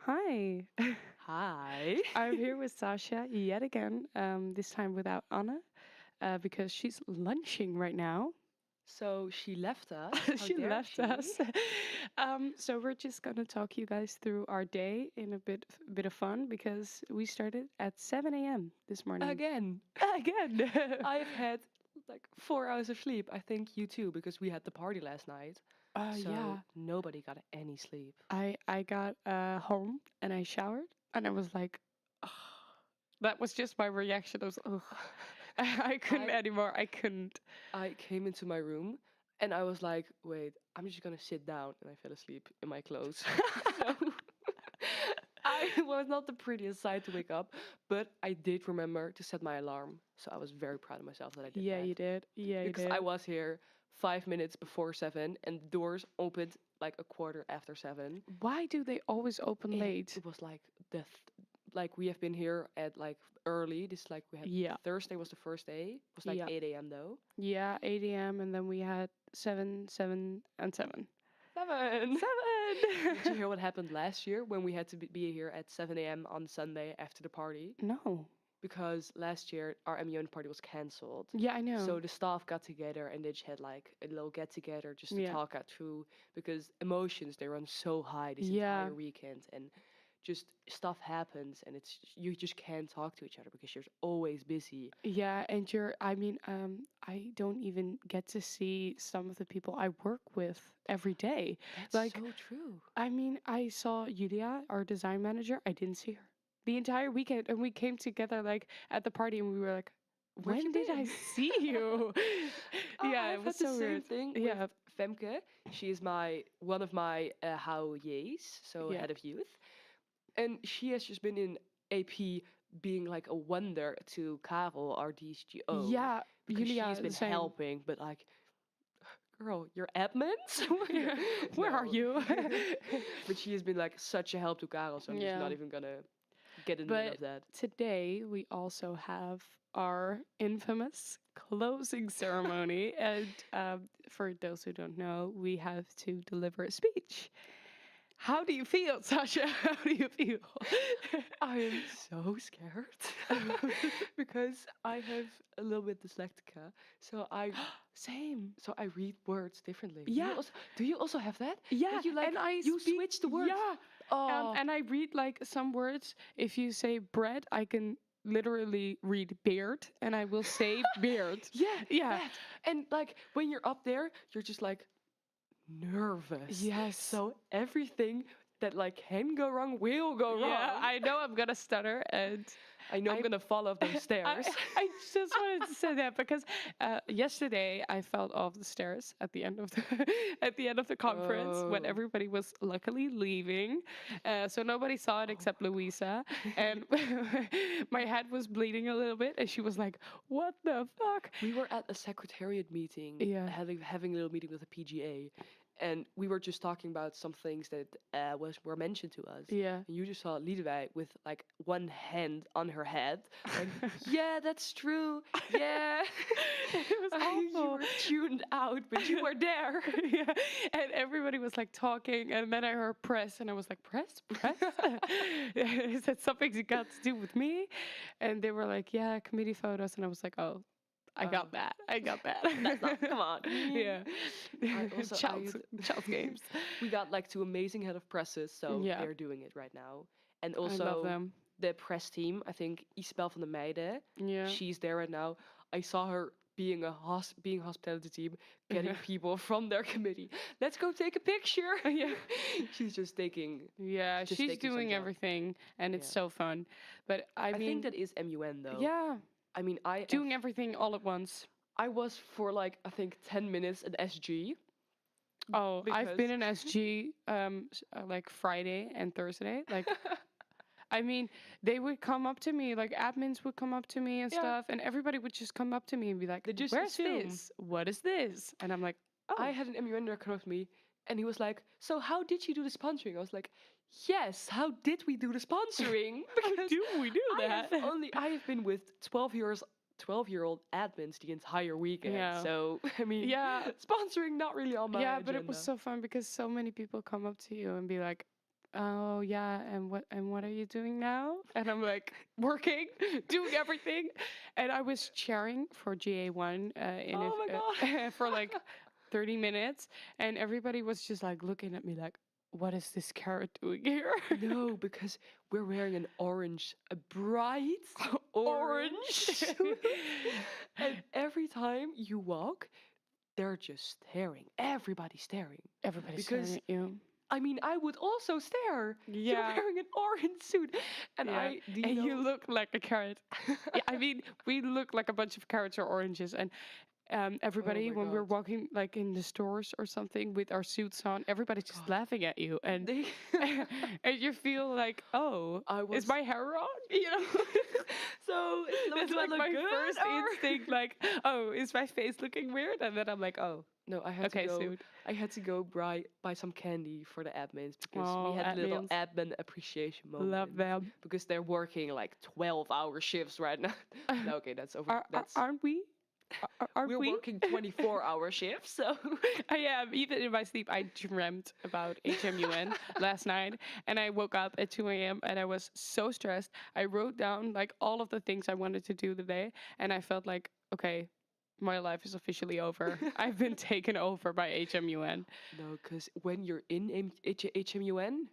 Hi. Hi. I'm here with Sasha yet again, this time without Anna, because she's lunching right now. So she left us. How She dare left she? us. So we're just gonna talk you guys through our day in a bit of fun because we started at 7 a.m. this morning. Again. Again. I've had like 4 hours of sleep. I think you too, because we had the party last night. So Yeah. nobody got any sleep. I got home and I showered and I was like, "Ugh." That was just my reaction. I was, ugh. I couldn't I anymore. I couldn't. I came into my room and I was like, wait, I'm just gonna sit down, and I fell asleep in my clothes. So I was not the prettiest sight to wake up, but I did remember to set my alarm. So I was very proud of myself that I did Yeah, that. you did. Yeah, you Because I did. was here 5 minutes before 7 and the doors opened like a quarter after 7. Why do they always open late? It was like death. Like we have been here at like early. This like we had Yeah. Thursday was the first day. It was like Yeah. 8 a.m. though. Yeah, 8 a.m. and then we had 7, 7, and 7. 7. 7! Did you hear what happened last year when we had to be here at 7 a.m. on Sunday after the party? No. Because last year our MUN party was cancelled. Yeah, I So know. the staff got together and they just had like a little get together just to Yeah. talk out through, because emotions they run so high this Yeah. entire weekend, and just stuff happens and it's you just can't talk to each other because you're always busy. Yeah, and I don't even get to see some of the people I work with every day. That's Like, so true. I mean, I saw Julia, our design manager. I didn't see her the entire weekend, and we came together like at the party, and we were like, Where have you "When did I been? see you?" Yeah, it I've was had the so same weird. thing Yeah, with Femke. She is one of my houyees, so yeah, head of youth. And she has just been in AP being like a wonder to Karel, our DSGO, yeah. because she has Julia, been same. helping, but like, girl, you're admins? Where are No. you? But she has been like such a help to Karel, so I'm just not Yeah. even gonna get in the middle of But that. today we also have our infamous closing ceremony. And for those who don't know, we have to deliver a speech. How do you feel, Sasha? How do you feel? I am so scared because I have a little bit dyslexia, so Same. I read words differently. Yeah. Do you also have that? Yeah, That you like and I you speak. switch the words. Yeah, Oh, and I read like some words. If you say bread, I can literally read beard, and I will say beard. yeah, Yeah. that. And like when you're up there, you're just like nervous. Yes. So everything that like can go wrong will go Yeah, wrong. I know I'm gonna stutter, and I know I'm gonna fall off those stairs. I just wanted to say that because yesterday I fell off the stairs at the end of the at the end of the conference when Oh. everybody was luckily leaving, so nobody saw it except Louisa, and my head was bleeding a little bit, and she was like, "What the fuck?" We were at a secretariat meeting, Yeah. having a little meeting with the PGA, and we were just talking about some things that were mentioned to us. Yeah. And you just saw Liedewij with like one hand on her head, like, yeah, that's true. Yeah, It was you awful. were tuned out, but you were there. Yeah, and everybody was like talking, and then I heard press, and I was like, press. Is that something you got to do with me? And they were like, yeah, committee photos, and I was like, oh, I got that. That's not. Come on. Yeah. Child games. We got like two amazing head of presses, so Yeah. they're doing it right now. And I love also them. the press team. I think Isabel van der Meijden. Yeah. She's there right now. I saw her being being hospitality team, getting people from their committee. Let's go take a picture. Yeah. She's just taking. Yeah, just she's taking some doing job. everything, and it's Yeah. so fun. But I I mean, think that is MUN though. yeah, I mean, doing everything all at once. I was for like I think 10 minutes at SG. Oh, I've Because- been in SG like Friday and Thursday. Like, I mean, they would come up to me, like admins would come up to me and Yeah. stuff, and everybody would just come up to me and be like, They just "Where's assume. this? What is this?" And I'm like, "Oh, I had an MUNer come up to me and he was like, so how did you do the sponsoring? I was like, yes, how did we do the sponsoring? Because do we do that?" I have been with 12-year-old admins the entire weekend. Yeah. So, I mean, Yeah. sponsoring not really on my Yeah, agenda. but it was so fun because so many people come up to you and be like, oh yeah, and what are you doing now? And I'm like working, doing everything, and I was chairing for GA1 Oh my god. for like 30 minutes, and everybody was just like looking at me like, what is this carrot doing here? No, because we're wearing an orange, a bright orange Orange. suit. And every time you walk, they're just staring. Everybody's staring. Everybody's staring Because at you. I mean, I would also stare. You're Yeah. wearing an orange suit, and Yeah, do you and know? you look like a carrot. Yeah, I mean, we look like a bunch of carrots or oranges, and Oh everybody my when we're god. walking like in the stores or something with our suits on, everybody's just God. laughing at you, and They and you feel like, oh, I is was my hair wrong? You know, so that's do I like look my good first or instinct. Like, oh, is my face looking weird? And then I'm like, oh, no, okay, suit. I had to go buy some candy for the admins because we Oh, had little admins, admin appreciation love moments them. because they're working like 12-hour shifts right now. No, okay, that's over. That's Aren't we? Aren't we're we? working 24-hour shifts, so I am. Even in my sleep, I dreamt about HMUN last night, and I woke up at 2 a.m. and I was so stressed. I wrote down like all of the things I wanted to do today, and I felt like, okay, my life is officially over. I've been taken over by HMUN. no, because when you're in HMUN,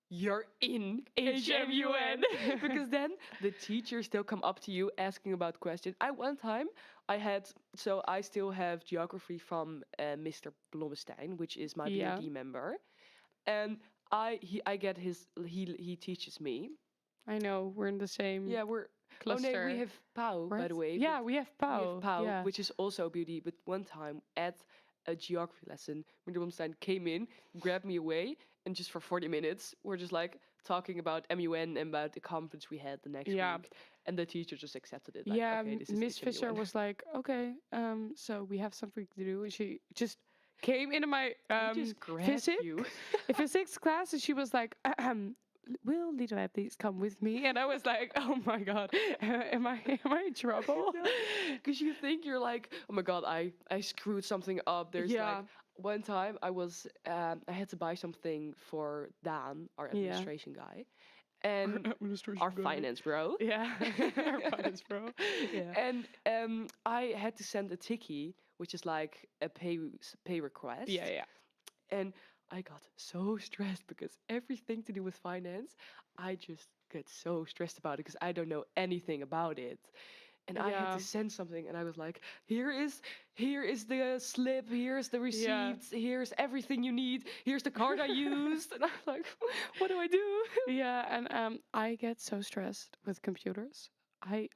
you're in HMUN. HMUN because then the teachers still come up to you asking about questions. One time I had so I still have geography from Mr. Blommestein, which is my Yeah, BOD member, and I get he teaches me. I know. We're in the same Yeah, we're oh no, we cluster, have Pau by right? the way, but Yeah, we have we have Pau. Pau, Yeah. which is also BOD. But one time at a geography lesson, Mr. Blommestein came in, grabbed me away, and just for 40 minutes, we're just like talking about MUN and about the conference we had the next Yeah. week. And the teacher just accepted it, like, Yeah, okay, this is Miss Fisher HMUN. was like, okay, so we have something to do, and she just came into my I just grabbed physics you. physics class, and she was like, will Lita please come with me? And I was like, oh my god, am I in trouble? No, because you think you're like, oh my god, I screwed something up. There's like Yeah, one time I had to buy something for Dan, our yeah. administration guy, and Administration our guy. finance bro. Yeah, our finance bro. Yeah. And I had to send a tiki, which is like a pay request. Yeah, yeah. And I got so stressed because everything to do with finance, I just get so stressed about it because I don't know anything about it. And I had Yeah. to send something, and I was like, here is the slip, here's the Yeah. receipts, here's everything you need, here's the card I used." And I'm like, what do I do? Yeah, and I get so stressed with computers. I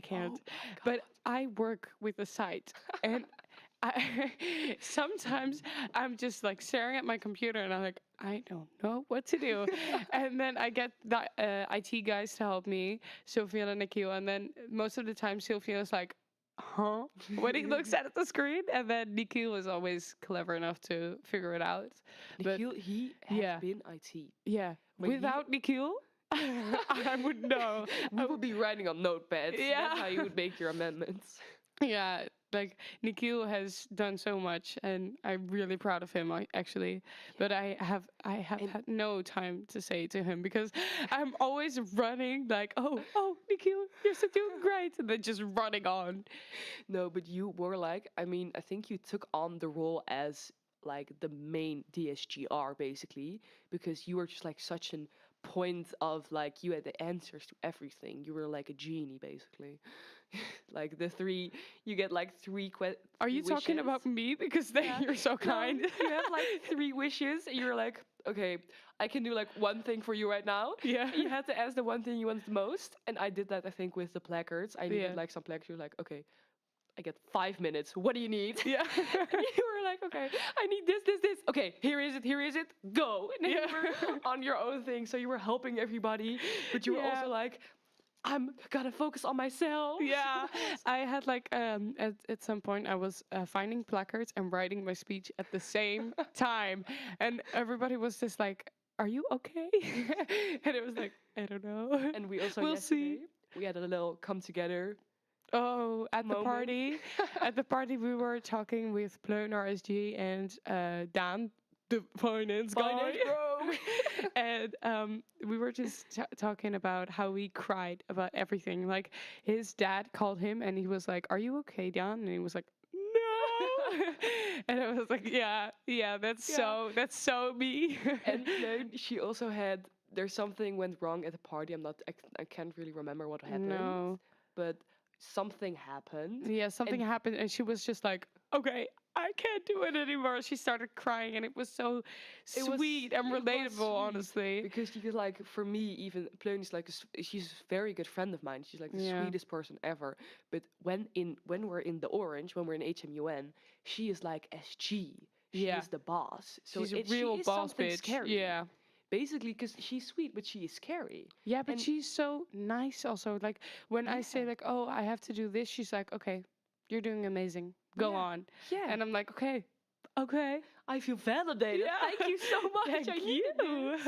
can't. Oh my But god. I work with a site, and I sometimes I'm just like staring at my computer, and I'm like, I don't know what to do. And then I get the IT guys to help me, Sophia and Nikhil, and then most of the time Sophia is like, huh? When he looks at the screen, and then Nikhil is always clever enough to figure it out. But Nikhil, he has yeah. been IT. Yeah, When he without Nikhil, I would know. we would be writing on notepads. Yeah. That's how you would make your amendments. Yeah, like Nikhil has done so much, and I'm really proud of him. Actually, but I have And had no time to say to him because I'm always running. Like, oh, Nikhil, you're so doing great, and then just running on. no, but you were like, I mean, I think you took on the role as like the main DSGR basically because you were just like such an point of like you had the answers to everything. You were like a genie basically. Like the three, you get like Are three you talking wishes. about me? Because then Yeah. you're so No, kind. you have like three wishes, and you're like, okay, I can do like one thing for you right now. Yeah. And you had to ask the one thing you wanted the most, and I did that. I think with the placards, I needed Yeah. like some placards. You're like, okay, I get 5 minutes. What do you need? Yeah. And you were like, okay, I need this. Okay, here is it, go. And then Yeah. you were on your own thing, so you were helping everybody, but you were Yeah. also like, I'm gonna focus on myself. Yeah, I had like at some point I was finding placards and writing my speech at the same time, and everybody was just like, "Are you okay?" And it was like, "I don't know. And we also We'll yesterday see." we had a little come together Oh, at the moment. party, at the party we were talking with Pleun RSG and Dan, the finance guy. Finance bro. And we were just talking about how we cried about everything. Like his dad called him and he was like, "Are you okay, Jan?" And he was like, "No." And I was like, "Yeah, yeah, Yeah. that's so me." And then she also had there's something went wrong at the party. I can't really remember what happened, No. but something happened. Yeah, something And happened and she was just like, "Okay, I can't do it anymore." She started crying and it was so sweet and it was relatable, sweet honestly. because you could like for me even Pleun is like she's a very good friend of mine. She's like the Yeah. sweetest person ever. But when we're in the orange, when we're in HMUN, she is like SG. She Yeah. is the boss. So She's a she real is boss something bitch. scary. Yeah. Basically, because she's sweet, but she is scary. Yeah, but And she's so nice also. Like when I say yeah, like, "Oh, I have to do this," she's like, "Okay, you're doing amazing. Go yeah, on." yeah. And I'm like, "Okay. Okay." I feel validated. Yeah. Thank you so much. Thank I you. needed this.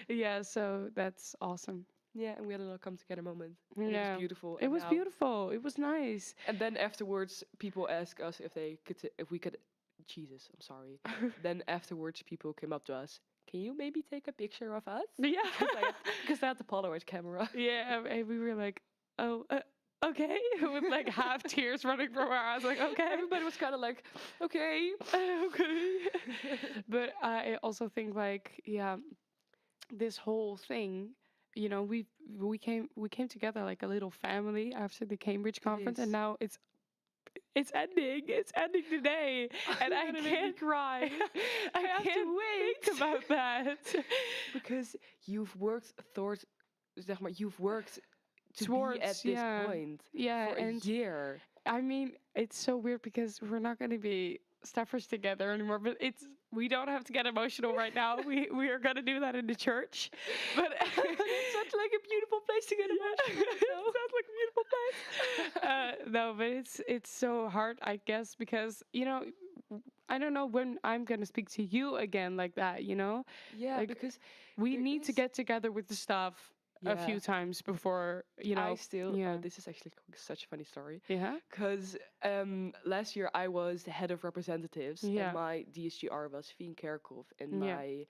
Yeah, so that's awesome. Yeah, and we had a little come together moment, and it was Yeah. beautiful. It And was now, beautiful. It was nice. and then afterwards, people ask us if they could, if we could. Jesus, I'm sorry. Then afterwards, people came up to us. Can you maybe take a picture of us? Yeah. Because I had the Polaroid camera. Yeah, and we were like, "Oh, okay," with like half tears running from our eyes. Like, "Okay." Everybody was kind of like, okay. Okay. But I also think like, yeah, this whole thing, you know, we came together like a little family after the Cambridge It conference, and is. now it's ending. It's ending today, and You're I gonna make me can't cry. I have to can't wait. think about that. Because you've worked towards, zeg maar, you've worked to be at Towards, this yeah, point yeah, for a and year. I mean, it's so weird because we're not going to be staffers together anymore. But we don't have to get emotional right now. We are going to do that in the church. But That's such like a beautiful place to get emotional. it sounds like a beautiful place. No, but it's so hard, I guess, because I don't know when I'm going to speak to you again like that. Yeah, Like because we there need to is. get together with the staff a Yeah, few times before. I still. Yeah, This is actually such a funny story. yeah, Because last year I was the head of representatives, and yeah, my DSGR was Fien Kerkhoff, and yeah, my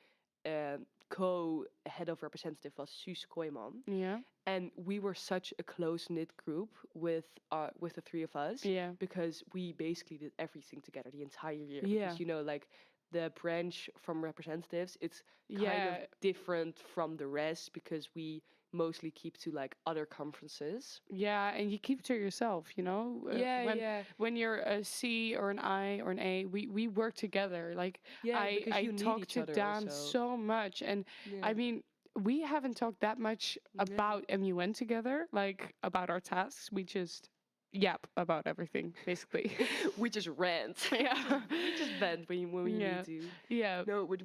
co-head of representative was Suus Kooijman. yeah, And we were such a close knit group with the three of us yeah. because we basically did everything together the entire year. Yeah. Because like the branch from representatives, it's kind of Yeah, different from the rest because we mostly keep to like other conferences. yeah, and you keep it to yourself, Yeah, when yeah, you're a C or an I or an A, we work together. Like yeah. I Because I you need talk each to other Dan also. so much, and I Yeah, mean we haven't talked that much yeah. about MUN together, like about our tasks. We just yap about everything basically. We just rant. Yeah, We just vent when we need yeah, to. yeah, No, but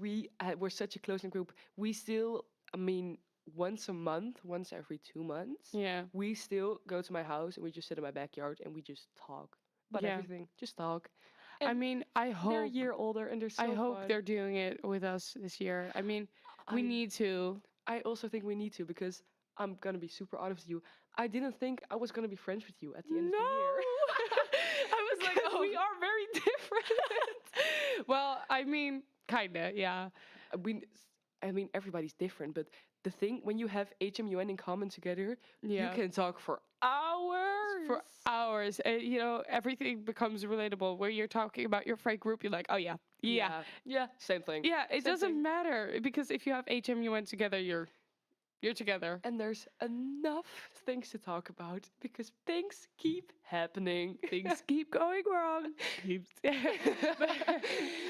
we're such a close knit group. We still, I mean, once a month, once every 2 months, yeah, we still go to my house and we just sit in my backyard and we just talk about yeah. everything. Just talk. I And mean, they're a year older and they're I so hope fun. they're doing it with us this year. I mean, we I need to. I also think we need to because I'm gonna be super honest with you. I didn't think I was gonna be friends with you at the end of No, the year. I was like, Because oh, we are very different. well, I mean, kinda, yeah, I mean, I mean everybody's different, but the thing when you have HMUN in common together, you yeah, can talk for hours. for hours. And, everything becomes relatable. Where you're talking about your friend group, you're like, oh yeah, yeah, Yeah, yeah, same thing. yeah. It Same doesn't thing. matter because if you have HMUN together, you're together. And there's enough things to talk about because things keep happening. Things keep going wrong. But,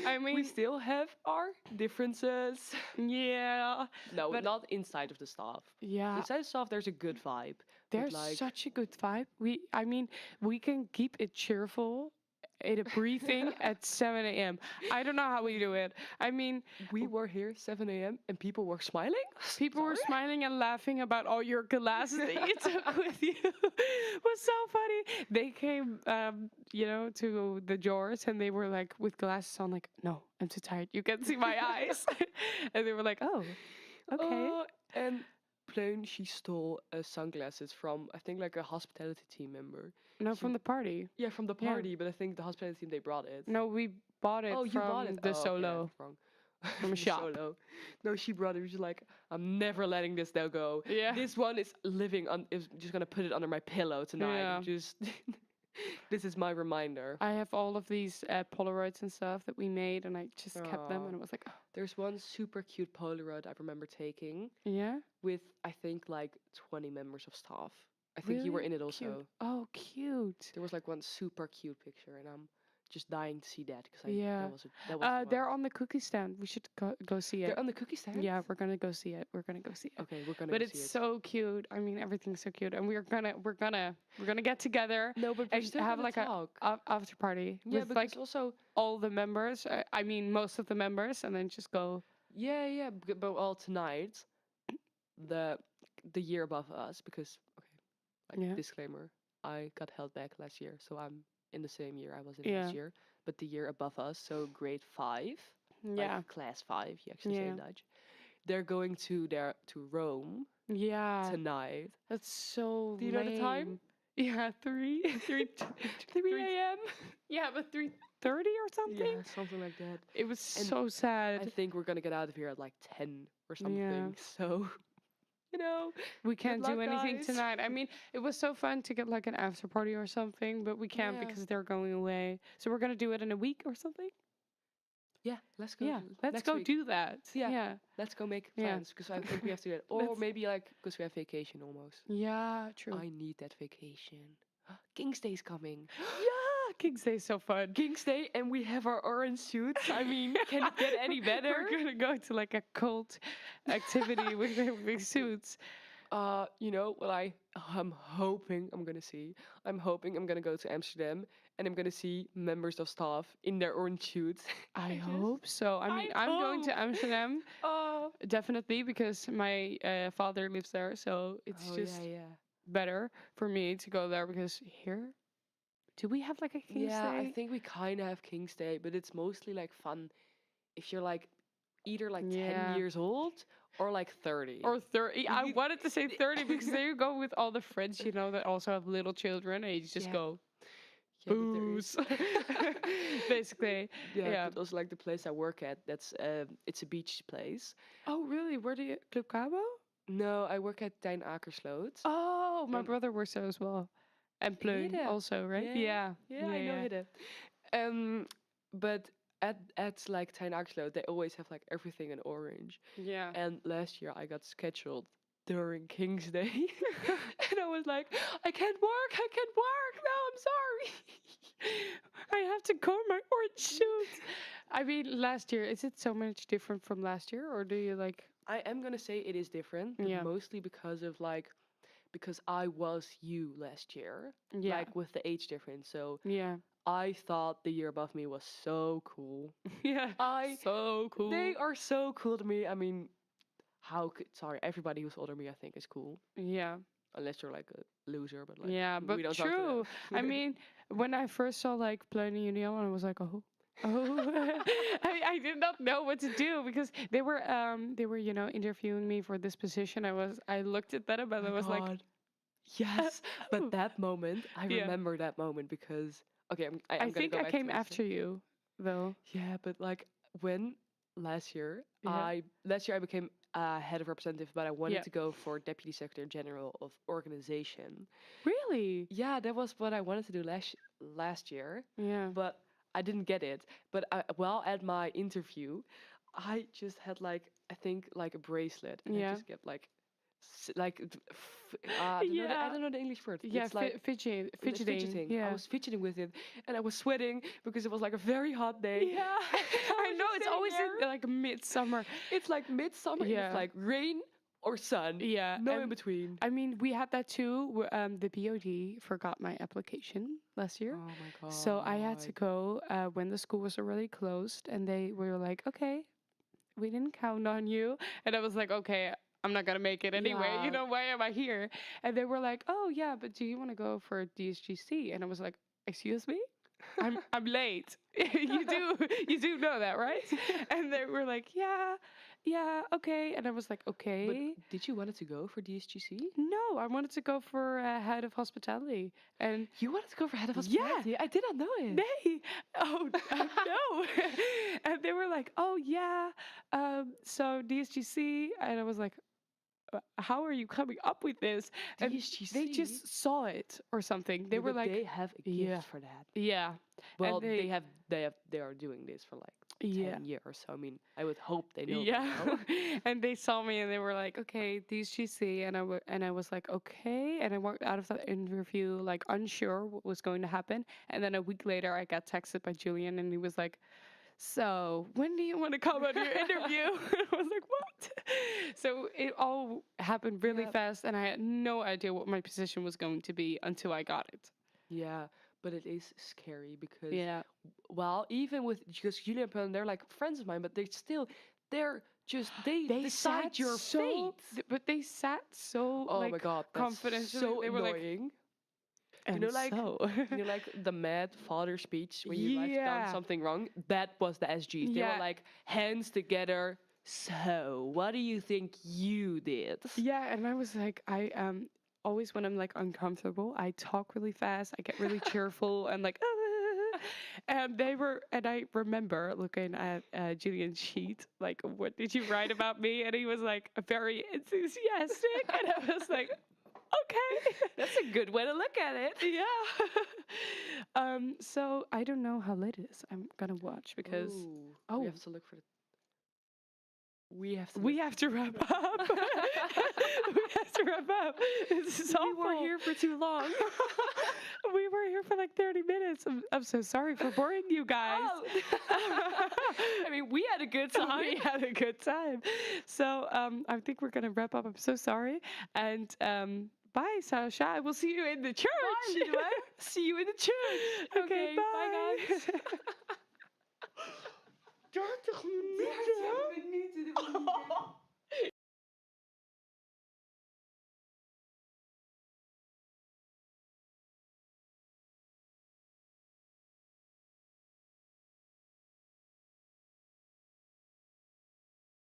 I We mean, still have our differences. yeah, No, but not inside of the staff. yeah. Inside the staff, there's a good vibe. But There's like, such a good vibe. I mean, we can keep it cheerful in a briefing at 7 a.m. I don't know how we do it. I mean, we were here 7 a.m. and people were smiling. people were Sorry? smiling and laughing about all your glasses that you took with you. It was so funny. They came, to the drawers and they were like with glasses on, like, no, I'm too tired. You can see my eyes. And they were like, oh, okay. And Pleun, she stole sunglasses from, I think, like a hospitality team member. No, She, from the party. yeah, from the Yeah. party, but I think the hospitality team, they brought it. No, we bought it Oh, you bought from it? the Oh, okay, I solo. was wrong. From a shop. Solo. No, she brought it. She's like, I'm never letting this now go. Yeah. This one is living on. Is just gonna put it under my pillow tonight. Yeah. Just this is my reminder. I have all of these Polaroids and stuff that we made, and I just kept them, Aw. and it was like, oh, There's one super cute Polaroid I remember taking yeah, with I think like 20 members of staff. I think you were really in it cute. also. Oh, cute. There was like one super cute picture, and I'm just dying to see that because Yeah. that was the one. They're on the cookie stand. We should go see it. They're on the cookie stand. Yeah, we're gonna go see it. We're gonna go see it. Okay, we're gonna But go it's see it. so cute. I mean, everything's so cute, and we're gonna get together No, but we're and still have gonna like talk. a after party Yeah, with because like also all the members. I mean, most of the members, and then just go. yeah, but all tonight, the year above us because okay, like Yeah. disclaimer, I got held back last year, so I'm in the same year I was in Yeah. last year, but the year above us, so grade 5, Yeah. like class 5, you actually say Yeah. in Dutch. They're going to Rome Yeah. tonight. That's so Do you know the time? lame. Yeah, 3 a.m. Yeah, but 3:30 or something. Yeah, something like that. It was And so sad. I think we're gonna get out of here at like 10 or something. Yeah. So, you know, We can't do luck, anything guys. tonight. I mean, it was so fun to get like an after party or something, but we can't Yeah. because they're going away. So we're gonna do it in a week or something. yeah, let's go. Yeah, let's next go week. do that. Yeah. Yeah. Let's go make Yeah. plans because I think we have to do that. Or Let's- maybe like because we have vacation almost. Yeah, true. I need that vacation. King's Day's coming. Yeah, King's Day is so fun. King's Day, and we have our orange suits. I mean, can it get any better? We're gonna go to like a cult activity with their big suits. You know what I'm hoping I'm gonna see. I'm hoping I'm gonna go to Amsterdam and I'm gonna see members of staff in their orange suits. I just- hope so. I mean, I'm going to hope. Amsterdam Oh, definitely because my father lives there, so it's just yeah. better for me to go there because here, do we have like a King's Yeah, Day? I think we kind of have King's Day, but it's mostly like fun if you're like either like Yeah. 10 years old or like 30. Or 30. I You- wanted to say 30 because there you go with all the friends, you know, that also have little children, and you just Yeah. go Yeah, but there is- booze. Basically. yeah, Yeah. but also like the place I work at, that's it's a beach place. Oh, really? Where do you Club Cabo? No, I work at Tijn Akersloot. Oh, my And- brother works there as well. And Pleun Hidde. also, right? Yeah. Yeah. Yeah, I know Hidde. But at like Tijn Akersloot, they always have like everything in orange. Yeah. And last year I got scheduled during King's Day, and I was like, I can't work. No, I'm sorry. I have to go in my orange suit. I mean, last year, is it so much different from last year? Or do you like. I am gonna say it is different, but Yeah. mostly because of like, because I was you last year, Yeah. like with the age difference. So Yeah. I thought the year above me was so cool. Yeah. So cool. They are so cool to me. I mean, sorry, everybody who's older than me, I think, is cool. Yeah. Unless you're like a loser, but like Yeah, but we don't talk to true. them. I mean, when I first saw like Pleun Union, I was like, oh. I did not know what to do because they were you know interviewing me for this position. I looked at them and I was like, God. Yes, but that moment, I Yeah. remember that moment because okay, I'm I gonna think go I back to came my after you though. Yeah, but like when last year, Yeah. I became head of representative, but I wanted Yeah. to go for deputy secretary general of organization. Really? Yeah, that was what I wanted to do last year, Yeah. but I didn't get it. But while at my interview, I just had like I think like a bracelet, and Yeah. I just kept like I Yeah. don't know the English word. Yeah, It's like fidgeting. I Yeah. was fidgeting with it, and I was sweating because it was like a very hot day. Yeah. I was know just it's sitting always in there. like midsummer. It's like midsummer. And Yeah. it's like rain or sun. Yeah. No in and between. I mean, we had that too. The BOD forgot my application last year. Oh my god. So I had to go when the school was already closed, and they were like, "Okay, we didn't count on you." And I was like, "Okay, I'm not gonna make it anyway. Yeah. You know, why am I here?" And they were like, "Oh yeah, but do you want to go for DSGC?" And I was like, "Excuse me, I'm late. You do know that, right?" And they were like, "Yeah, yeah, okay. And I was like, But okay. did you wanted to go for DSGC? No, I wanted to go for head of hospitality. And You wanted to go for head of yeah, hospitality? I did not know it. they, oh, no. And they were like, oh, yeah, so DSGC. And I was like, how are you coming up with this? And they DSGC? just saw it or something. They Yeah, were but they like, have a yeah, gift for that. yeah. Well, And they are doing this for like yeah. 10 years. So I mean, I would hope they know by Yeah, now. and they saw me and they were like, "Okay, DSGC," and I was like, "Okay," and I walked out of that interview like unsure what was going to happen. And then a week later, I got texted by Julian, and he was like, "So when do you want to come on your interview?" I was like, "What?" So it all happened really Yeah. fast, and I had no idea what my position was going to be until I got it. Yeah, but it is scary because, Yeah, well, even with because Julia and Pam, they're like friends of mine, but they're just they they decide sat your so, fate. but they sat so Oh my like god, that's confidentially. so They were like, annoying. You know, and like so. the mad father speech when you have done Yeah. something wrong. That was the SGs. They were Yeah. like hands together. So, what do you think you did? Yeah. And I was like, I always when I'm like uncomfortable, I talk really fast. I get really cheerful and like, and they were, and I remember looking at Julian's sheet, like, what did you write about me? And he was like very enthusiastic, and I was like, okay. That's a good way to look at it. Yeah. So I don't know how late it is. I'm gonna watch because Ooh, oh, we have to look for the. We have to. we have to wrap up. We have to wrap up. This is We were awful. here for too long. We were here for like 30 minutes. I'm so sorry for boring you guys. Oh. I mean, we had a good time. We had a good time. So I think we're gonna wrap up. I'm so sorry. And bye, Sasha. I will see you in the church. Bye, Liedewij. See you in the church. Okay, Bye, guys. bye.